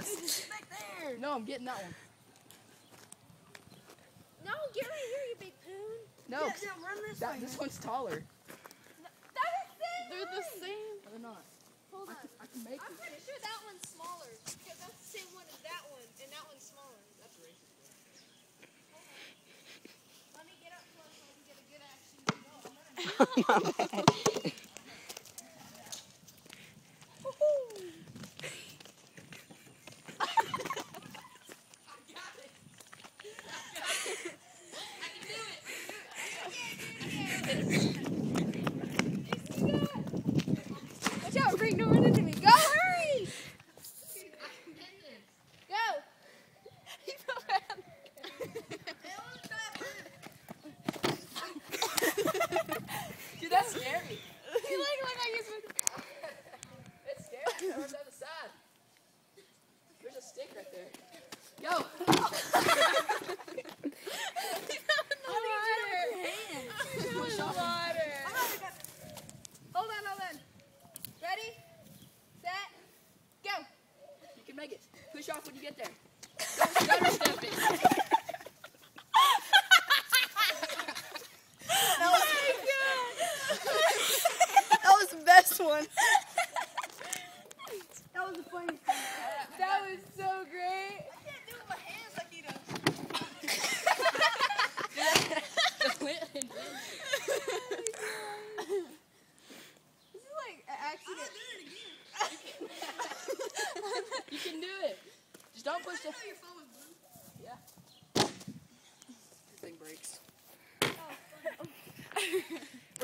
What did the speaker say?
Back there. No, I'm getting that one. No, get right here, you big poon. No, Yeah, run this way. this one's taller. They're the same. No, they're not. Hold on. I can make I'm it. pretty sure that one's smaller because that's the same one as that one, and that one's smaller. That's racist. Let me get up close so I can get a good action. Watch out, Frank, don't run into me. Go, hurry! Go! He fell back. Dude, that's scary. He like he's It's scary. Run down the side. There's a stick right there. Yo. Push off. Hold on. Ready? Set. Go. You can make it. Push off when you get there. Stutter step it. That was the best one. That was the funniest thing. That was so great. I can't do it with my hands like he does. This is like an accident. You can do it. Just don't push the... Your phone was blue. Yeah. This thing breaks. Oh, funny.